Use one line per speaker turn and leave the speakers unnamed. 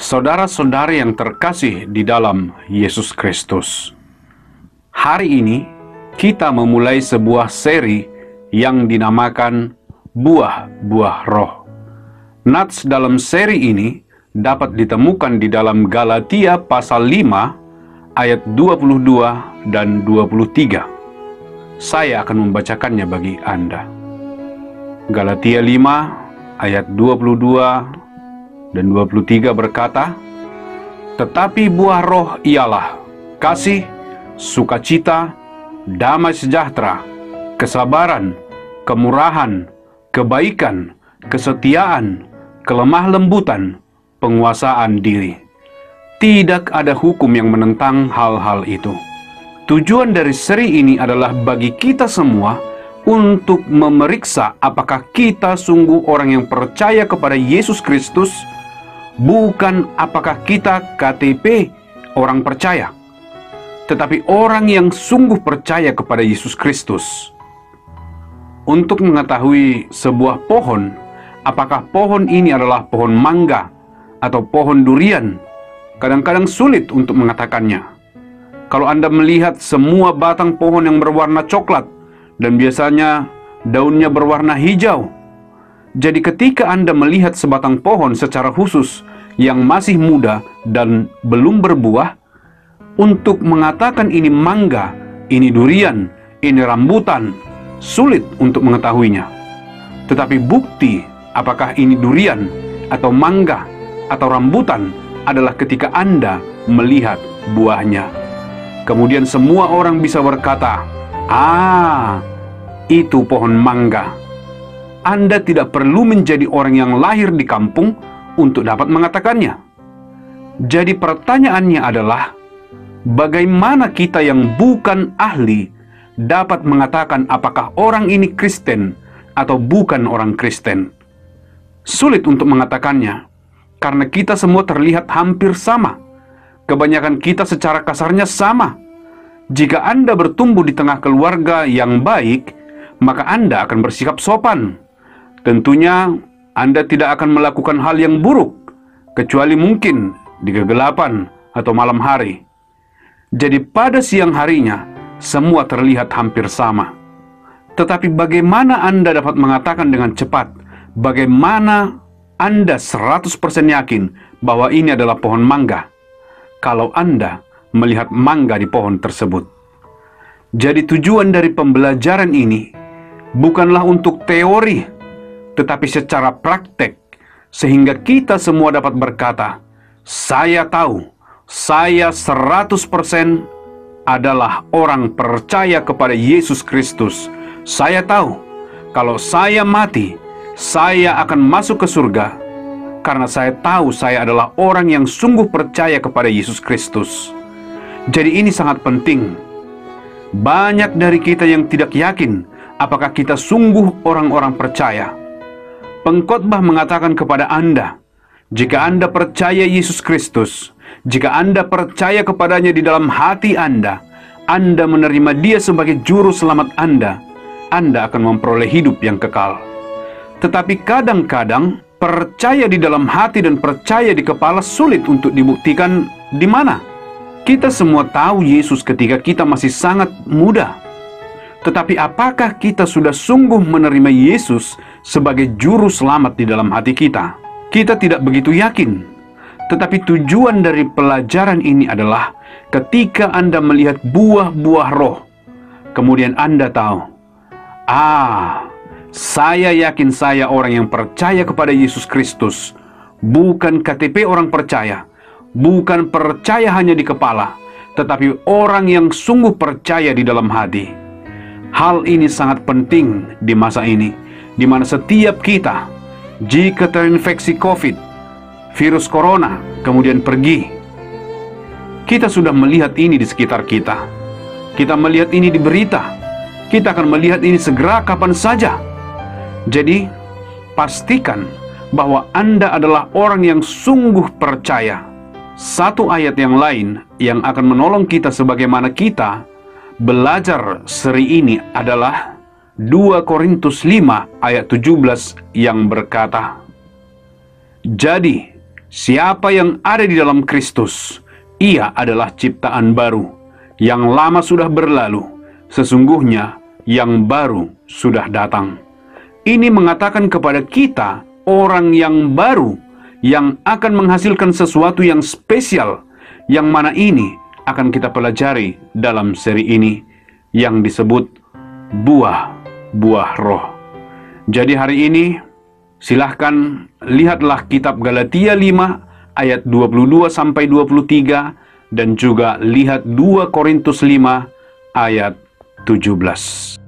Saudara-saudara yang terkasih di dalam Yesus Kristus, hari ini kita memulai sebuah seri yang dinamakan Buah-Buah Roh. Nats dalam seri ini dapat ditemukan di dalam Galatia pasal 5 ayat 22 dan 23. Saya akan membacakannya bagi Anda. Galatia 5 ayat 22 dan 23 berkata, "Tetapi buah roh ialah kasih, sukacita, damai sejahtera, kesabaran, kemurahan, kebaikan, kesetiaan, kelemah lembutan, penguasaan diri. Tidak ada hukum yang menentang hal-hal itu." Tujuan dari seri ini adalah bagi kita semua untuk memeriksa apakah kita sungguh orang yang percaya kepada Yesus Kristus, bukan apakah kita KTP orang percaya, tetapi orang yang sungguh percaya kepada Yesus Kristus. Untuk mengetahui sebuah pohon, apakah pohon ini adalah pohon mangga atau pohon durian, kadang-kadang sulit untuk mengatakannya. Kalau Anda melihat semua batang pohon yang berwarna coklat, dan biasanya daunnya berwarna hijau, jadi ketika Anda melihat sebatang pohon secara khusus yang masih muda dan belum berbuah, untuk mengatakan ini mangga, ini durian, ini rambutan, sulit untuk mengetahuinya. Tetapi bukti apakah ini durian atau mangga atau rambutan adalah ketika Anda melihat buahnya. Kemudian semua orang bisa berkata, itu pohon mangga. Anda tidak perlu menjadi orang yang lahir di kampung untuk dapat mengatakannya. Jadi pertanyaannya adalah, bagaimana kita yang bukan ahli dapat mengatakan apakah orang ini Kristen atau bukan orang Kristen? Sulit untuk mengatakannya, karena kita semua terlihat hampir sama. Kebanyakan kita secara kasarnya sama. Jika Anda bertumbuh di tengah keluarga yang baik, maka Anda akan bersikap sopan. Tentunya Anda tidak akan melakukan hal yang buruk, kecuali mungkin di kegelapan atau malam hari. Jadi pada siang harinya, semua terlihat hampir sama. Tetapi bagaimana Anda dapat mengatakan dengan cepat, bagaimana Anda 100% yakin bahwa ini adalah pohon mangga, kalau Anda melihat mangga di pohon tersebut? Jadi tujuan dari pembelajaran ini bukanlah untuk teori, tetapi secara praktek, sehingga kita semua dapat berkata, saya tahu, saya 100% adalah orang percaya kepada Yesus Kristus. Saya tahu, kalau saya mati, saya akan masuk ke surga, karena saya tahu saya adalah orang yang sungguh percaya kepada Yesus Kristus. Jadi ini sangat penting. Banyak dari kita yang tidak yakin apakah kita sungguh orang-orang percaya. Pengkhotbah mengatakan kepada Anda, jika Anda percaya Yesus Kristus, jika Anda percaya kepadanya di dalam hati Anda menerima Dia sebagai juru selamat Anda akan memperoleh hidup yang kekal. Tetapi kadang-kadang percaya di dalam hati dan percaya di kepala sulit untuk dibuktikan di mana. Kita semua tahu Yesus ketika kita masih sangat muda. Tetapi apakah kita sudah sungguh menerima Yesus sebagai juru selamat di dalam hati kita? Kita tidak begitu yakin. Tetapi tujuan dari pelajaran ini adalah ketika Anda melihat buah-buah roh, kemudian Anda tahu, saya yakin saya orang yang percaya kepada Yesus Kristus, bukan KTP orang percaya, bukan percaya hanya di kepala, tetapi orang yang sungguh percaya di dalam hati. Hal ini sangat penting di masa ini, di mana setiap kita, jika terinfeksi COVID, virus corona, kemudian pergi. Kita sudah melihat ini di sekitar kita. Kita melihat ini di berita. Kita akan melihat ini segera kapan saja. Jadi, pastikan bahwa Anda adalah orang yang sungguh percaya. Satu ayat yang lain yang akan menolong kita sebagaimana kita belajar seri ini adalah 2 Korintus 5 ayat 17 yang berkata, "Jadi, Siapa yang ada di dalam Kristus, ia adalah ciptaan baru. Yang lama sudah berlalu, sesungguhnya yang baru sudah datang. Ini mengatakan kepada kita, orang yang baru, yang akan menghasilkan sesuatu yang spesial, yang mana ini akan kita pelajari dalam seri ini, yang disebut buah-buah roh. Jadi hari ini, silahkan lihatlah kitab Galatia 5 ayat 22-23 dan juga lihat 2 Korintus 5 ayat 17.